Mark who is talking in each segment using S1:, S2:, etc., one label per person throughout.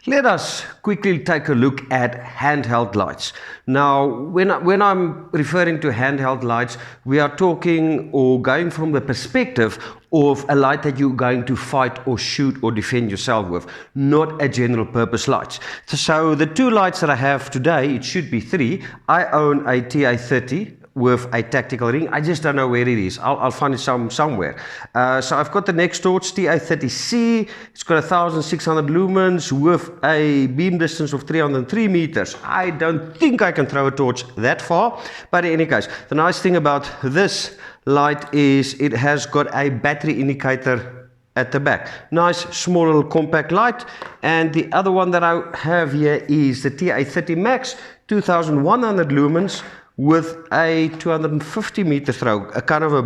S1: Let us quickly take a look at handheld lights. Now, when I'm referring to handheld lights, we are talking or going from the perspective of a light that you're going to fight or shoot or defend yourself with, not a general purpose light. So the two lights that I have today, it should be three. I own a TA30 with a tactical ring. I just don't know where it is. I'll find it somewhere. So I've got the NexTorch TA30C. It's got 1600 lumens with a beam distance of 303 meters. I don't think I can throw a torch that far, but in any case, the nice thing about this light is it has got a battery indicator at the back. Nice small little compact light. And the other one that I have here is the TA30 Max, 2100 lumens with a 250 meter throw, a kind of a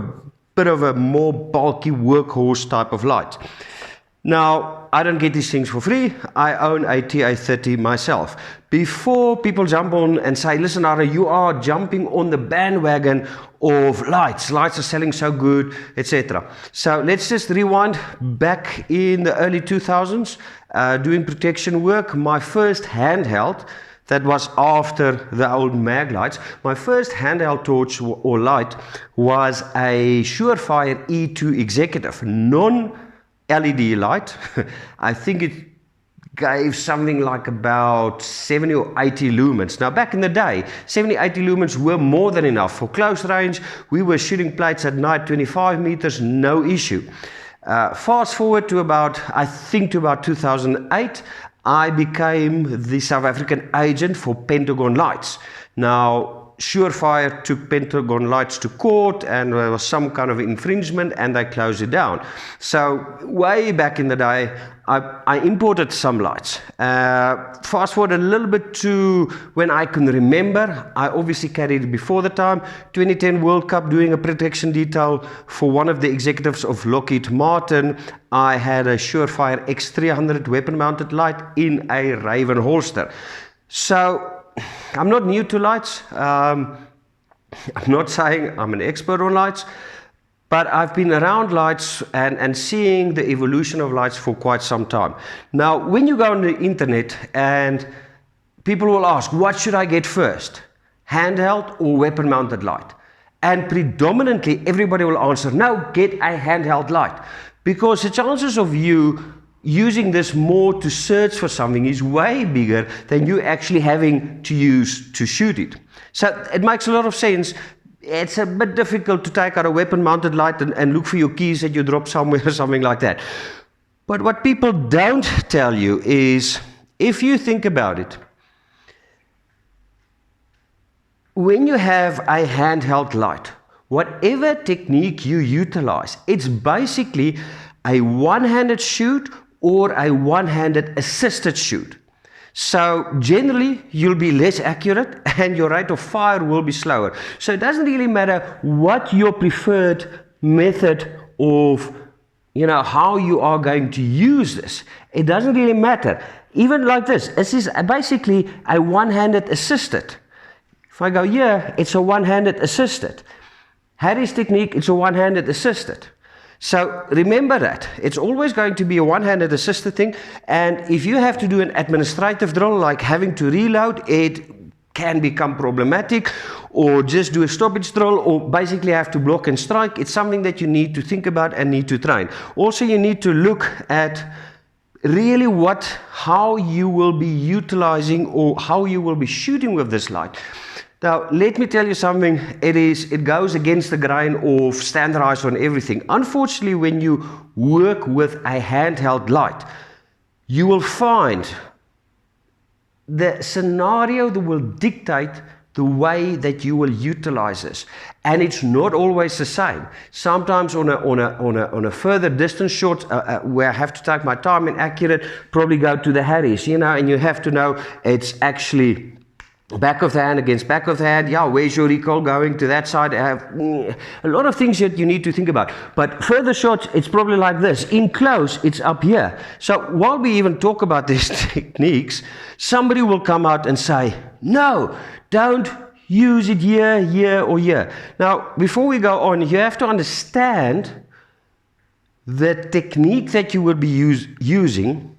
S1: bit of a more bulky workhorse type of light. Now, I don't get these things for free. I own a TA30 myself. Before people jump on and say, listen, Arno, you are jumping on the bandwagon of lights. Lights are selling so good, etc. So let's just rewind back in the early 2000s, doing protection work. My first handheld, that was after the old mag lights. My first handheld torch or light was a Surefire E2 Executive, non-LED light. I think it gave something like about 70 or 80 lumens. Now back in the day, 70, 80 lumens were more than enough. For close range, we were shooting plates at night, 25 meters, no issue. Fast forward to about 2008, I became the South African agent for Pentagon Lights. Now, Surefire took Pentagon Lights to court and there was some kind of infringement and they closed it down. So, way back in the day, I imported some lights. Fast forward a little bit to when I can remember. I obviously carried it before the time. 2010 World Cup, doing a protection detail for one of the executives of Lockheed Martin. I had a Surefire X300 weapon-mounted light in a Raven holster. So, I'm not new to lights. I'm not saying I'm an expert on lights. But I've been around lights and seeing the evolution of lights for quite some time. Now, when you go on the internet and people will ask, what should I get first? Handheld or weapon-mounted light? And predominantly, everybody will answer, no, get a handheld light. Because the chances of you using this more to search for something is way bigger than you actually having to use to shoot it. So it makes a lot of sense. It's a bit difficult to take out a weapon-mounted light and look for your keys that you drop somewhere or something like that. But what people don't tell you is, if you think about it, when you have a handheld light, whatever technique you utilize, it's basically a one-handed shoot or a one-handed assisted shoot. So generally, you'll be less accurate and your rate of fire will be slower. So it doesn't really matter what your preferred method of, how you are going to use this. It doesn't really matter. Even like this is basically a one-handed assisted. If I go here, it's a one-handed assisted. Harry's technique, it's a one-handed assisted. So remember that. It's always going to be a one-handed assisted thing. And if you have to do an administrative drill, like having to reload, it can become problematic, or just do a stoppage drill, or basically have to block and strike. It's something that you need to think about and need to train. Also, you need to look at really how you will be utilizing or how you will be shooting with this light. Now, let me tell you something, it goes against the grain of standardized on everything. Unfortunately, when you work with a handheld light, you will find the scenario that will dictate the way that you will utilize this. And it's not always the same. Sometimes on a further distance shot, where I have to take my time and accurate, probably go to the Harris, and you have to know it's actually back of the hand against back of the hand. Yeah, where's your recoil going to that side? A lot of things that you need to think about. But further shots, it's probably like this. In close, it's up here. So while we even talk about these techniques, somebody will come out and say, no, don't use it here, or here. Now, before we go on, you have to understand the technique that you will be using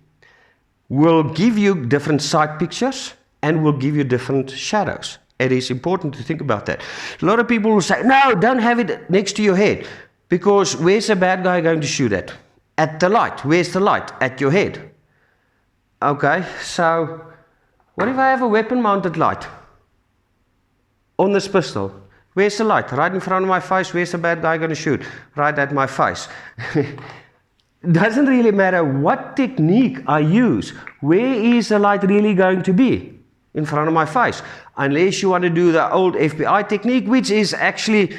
S1: will give you different side pictures and will give you different shadows. It is important to think about that. A lot of people will say, no, don't have it next to your head, because where's the bad guy going to shoot at? At the light. Where's the light? At your head. Okay, so what if I have a weapon-mounted light on this pistol? Where's the light? Right in front of my face. Where's the bad guy going to shoot? Right at my face. Doesn't really matter what technique I use. Where is the light really going to be? In front of my face. Unless you want to do the old FBI technique, which is actually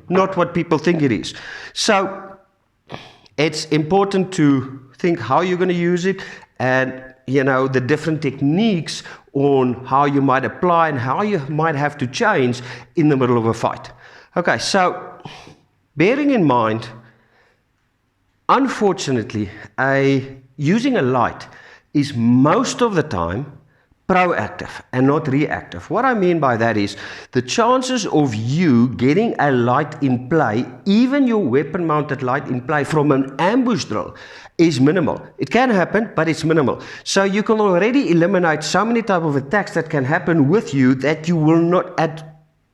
S1: not what people think it is. So it's important to think how you're going to use it, and the different techniques on how you might apply and how you might have to change in the middle of a fight. Okay, so bearing in mind, unfortunately, using a light is most of the time proactive and not reactive. What I mean by that is the chances of you getting a light in play, even your weapon-mounted light in play from an ambush drill, is minimal. It can happen, but it's minimal. So you can already eliminate so many types of attacks that can happen with you that you will not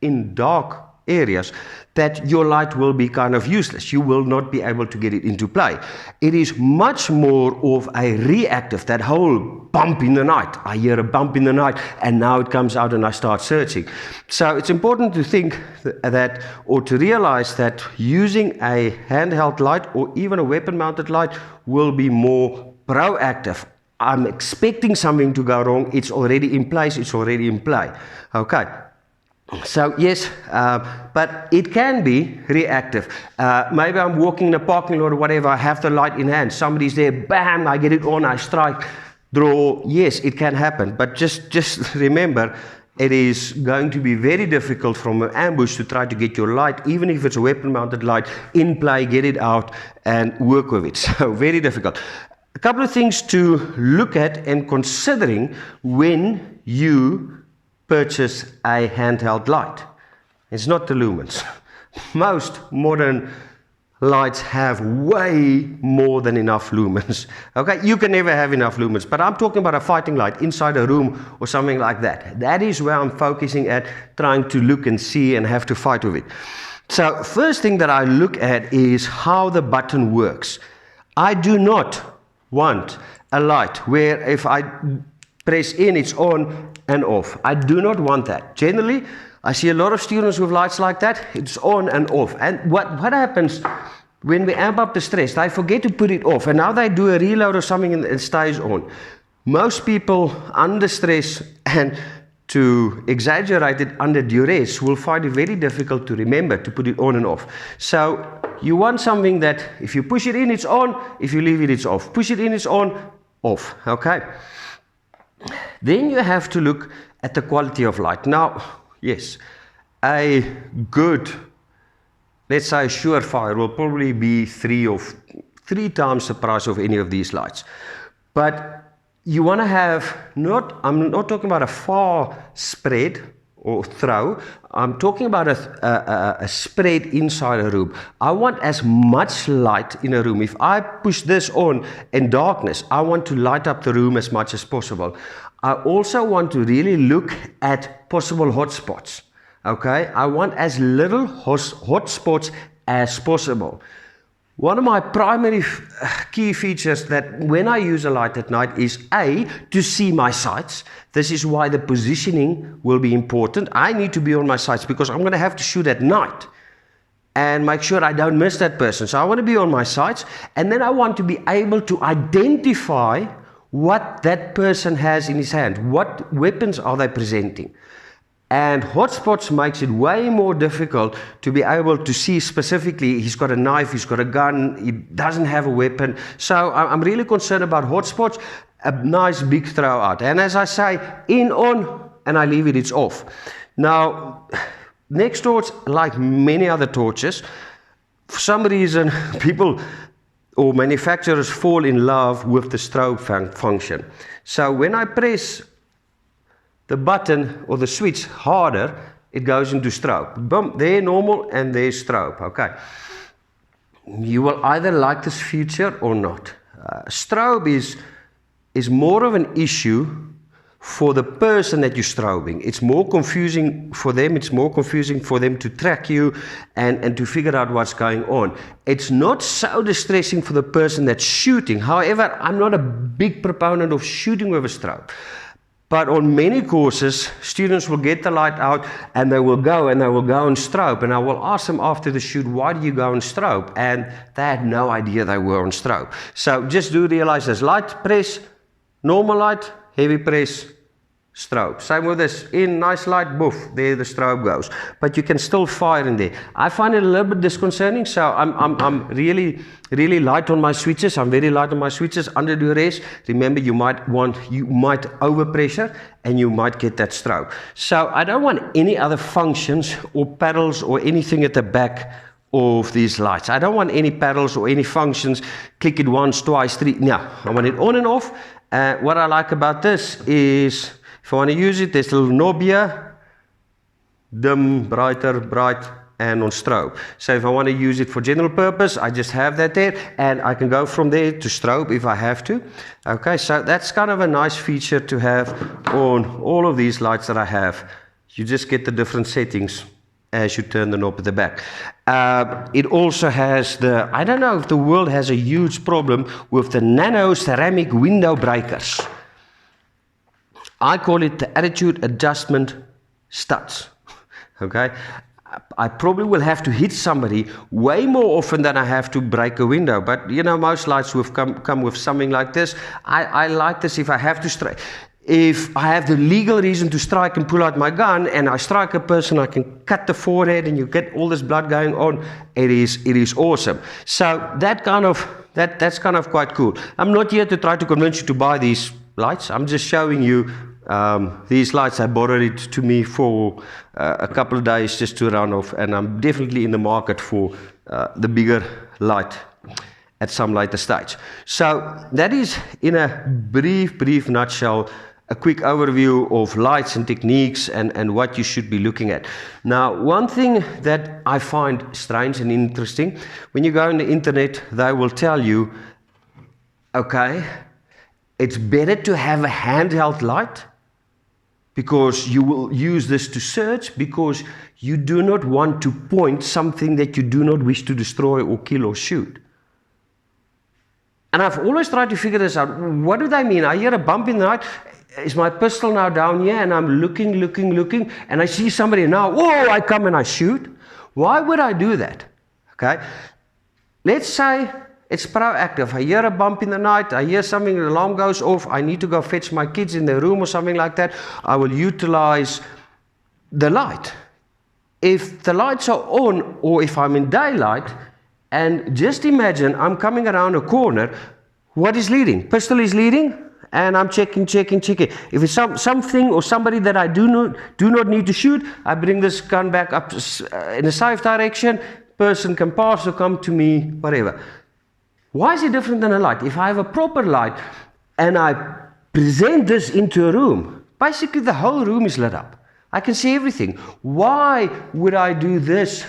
S1: in dark areas, that your light will be kind of useless. You will not be able to get it into play. It is much more of a reactive, that whole bump in the night. I hear a bump in the night and now it comes out and I start searching. So it's important to think that, or to realize that using a handheld light or even a weapon-mounted light will be more proactive. I'm expecting something to go wrong. It's already in place. It's already in play. Okay. So yes, but it can be reactive. Maybe I'm walking in a parking lot or whatever, I have the light in hand, somebody's there, bam, I get it on, I strike, draw. Yes, it can happen, but just remember, it is going to be very difficult from an ambush to try to get your light, even if it's a weapon-mounted light, in play, get it out and work with it. So very difficult. A couple of things to look at and considering when you purchase a handheld light. It's not the lumens. Most modern lights have way more than enough lumens. Okay, you can never have enough lumens, but I'm talking about a fighting light inside a room or something like that. That is where I'm focusing at, trying to look and see and have to fight with it. So first thing that I look at is how the button works. I do not want a light where if I press in, it's on and off. I do not want that. Generally, I see a lot of students with lights like that. It's on and off. And what happens when we amp up the stress? They forget to put it off. And now they do a reload or something and it stays on. Most people under stress and to exaggerate it under duress will find it very difficult to remember to put it on and off. So you want something that if you push it in, it's on. If you leave it, it's off. Push it in, it's on, off. Okay? Then you have to look at the quality of light. Now, yes, a good, let's say, Surefire will probably be three times the price of any of these lights. But you want to have I'm not talking about a far spread or throw. I'm talking about a spread inside a room. I want as much light in a room. If I push this on in darkness, I want to light up the room as much as possible. I also want to really look at possible hotspots. Okay, I want as little hotspots as possible. One of my primary key features that when I use a light at night is to see my sights. This is why the positioning will be important. I need to be on my sights because I'm going to have to shoot at night and make sure I don't miss that person. So I want to be on my sights, and then I want to be able to identify what that person has in his hand. What weapons are they presenting? And hotspots makes it way more difficult to be able to see specifically, he's got a knife, he's got a gun, he doesn't have a weapon. So I'm really concerned about hotspots, a nice big throw out. And as I say, in, on, and I leave it, it's off. Now, NexTorch, like many other torches, for some reason, people or manufacturers fall in love with the strobe function. So when I press the button or the switch harder, it goes into strobe. Boom, there normal and there's strobe. Okay. You will either like this feature or not. Strobe is is more of an issue for the person that you're strobing. It's more confusing for them. It's more confusing for them to track you and to figure out what's going on. It's not so distressing for the person that's shooting. However, I'm not a big proponent of shooting with a strobe. But on many courses, students will get the light out and they will go and strobe. And I will ask them after the shoot, why do you go and strobe? And they had no idea they were on strobe. So just do realize this: light, press, normal light, heavy press, strobe. Same with this, in, nice light, boof, there the strobe goes. But you can still fire in there. I find it a little bit disconcerting, so I'm really light on my switches. I'm very light on my switches under duress. Remember, you might overpressure and you might get that strobe. So I don't want any other functions or paddles or anything at the back of these lights. I don't want any paddles or any functions, click it once, twice, three. No, I want it on and off. What I like about this is, if I want to use it, there's a little knob here, dim, brighter, bright, and on strobe. So if I want to use it for general purpose, I just have that there, and I can go from there to strobe if I have to. Okay, so that's kind of a nice feature to have on all of these lights that I have. You just get the different settings as you turn the knob at the back. It also has the, I don't know if the world has a huge problem with the nano ceramic window breakers. I call it the attitude adjustment studs. Okay, I probably will have to hit somebody way more often than I have to break a window. But you know, most lights will come with something like this. I like this. If I have to strike, if I have the legal reason to strike and pull out my gun, and I strike a person, I can cut the forehead, and you get all this blood going on. It is awesome. So that's kind of quite cool. I'm not here to try to convince you to buy these lights. I'm just showing you these lights. I borrowed it to me for a couple of days just to run off, and I'm definitely in the market for the bigger light at some later stage. So that is, in a brief nutshell, a quick overview of lights and techniques and what you should be looking at. Now, one thing that I find strange and interesting, when you go on the internet, they will tell you, okay, it's better to have a handheld light because you will use this to search, because you do not want to point something that you do not wish to destroy or kill or shoot. And I've always tried to figure this out. What do they mean? I hear a bump in the night. Is my pistol now down here? And I'm looking, and I see somebody now. Whoa, I come and I shoot. Why would I do that? Okay. Let's say it's proactive. I hear a bump in the night. I hear something, the alarm goes off. I need to go fetch my kids in their room or something like that. I will utilize the light. If the lights are on, or if I'm in daylight, and just imagine I'm coming around a corner, what is leading? Pistol is leading, and I'm checking. If it's something or somebody that I do not need to shoot, I bring this gun back up in a safe direction. Person can pass or come to me, whatever. Why is it different than a light? If I have a proper light and I present this into a room, basically the whole room is lit up. I can see everything. Why would I do this?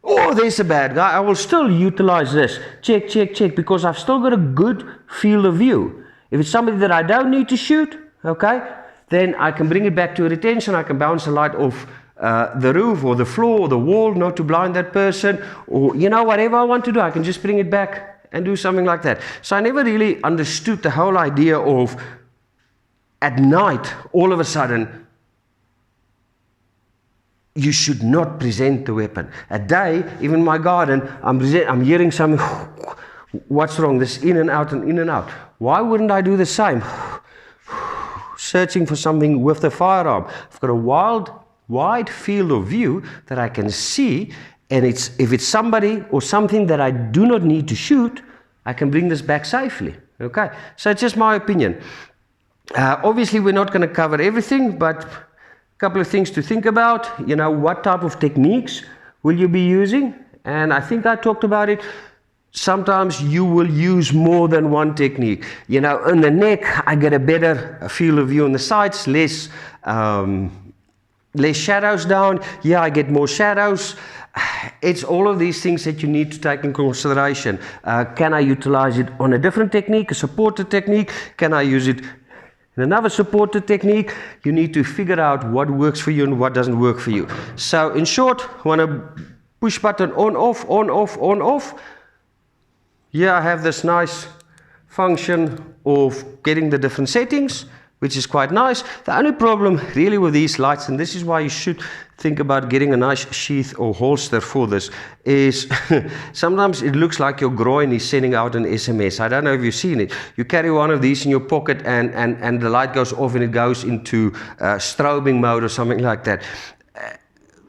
S1: Oh, there's a bad guy. I will still utilize this. Check, because I've still got a good field of view. If it's somebody that I don't need to shoot, okay, then I can bring it back to a retention. I can bounce the light off the roof or the floor or the wall, not to blind that person, or, you know, whatever I want to do, I can just bring it back and do something like that. So I never really understood the whole idea of, at night, all of a sudden, you should not present the weapon. At day, even in my garden, I'm hearing something. What's wrong? This in and out and in and out. Why wouldn't I do the same? Searching for something with the firearm. I've got a wide field of view that I can see, and if it's somebody or something that I do not need to shoot, I can bring this back safely. Okay, so it's just my opinion. Obviously, we're not going to cover everything, but a couple of things to think about. You know, what type of techniques will you be using? And I think I talked about it. Sometimes you will use more than one technique. You know, in the neck, I get a better field of view on the sides, less shadows down. Yeah, I get more shadows. it's all of these things that you need to take in consideration. Can I utilize it on a different technique, a supported technique? Can I use it in another supported technique? You need to figure out what works for you and what doesn't work for you. So in short, I want to push button on, off, on, off, on, off. Here I have this nice function of getting the different settings, which is quite nice. The only problem really with these lights, and this is why you should think about getting a nice sheath or holster for this, is sometimes it looks like your groin is sending out an SMS. I don't know if you've seen it. You carry one of these in your pocket and the light goes off and it goes into strobing mode or something like that.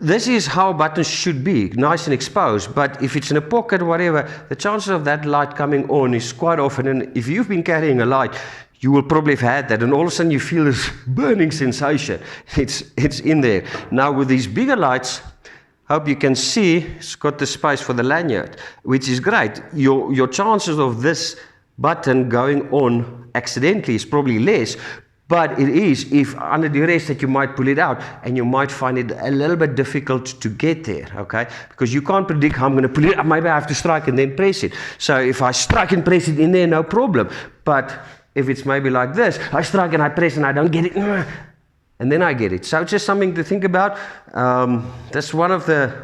S1: This is how buttons should be, nice and exposed, but if it's in a pocket or whatever, the chances of that light coming on is quite often, and if you've been carrying a light, you will probably have had that, and all of a sudden you feel this burning sensation. It's in there. Now with these bigger lights, hope you can see, it's got the space for the lanyard, which is great. Your chances of this button going on accidentally is probably less, but it is if under duress that you might pull it out, and you might find it a little bit difficult to get there, okay? Because you can't predict how I'm going to pull it up. Maybe I have to strike and then press it. So if I strike and press it in there, no problem. But if it's maybe like this, I strike and I press and I don't get it, and then I get it. So it's just something to think about. That's one of the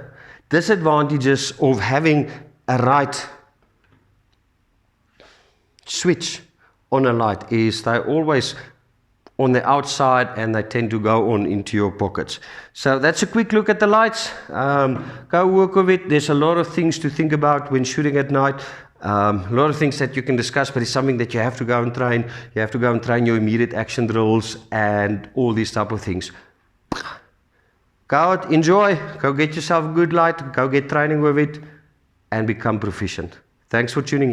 S1: disadvantages of having a right switch on a light, is they always on the outside and they tend to go on into your pockets. So that's a quick look at the lights. Go work with it. There's a lot of things to think about when shooting at night. A lot of things that you can discuss, but it's something that you have to go and train. You have to go and train your immediate action drills and all these type of things. Go out, enjoy, go get yourself a good light, go get training with it and become proficient. Thanks for tuning in.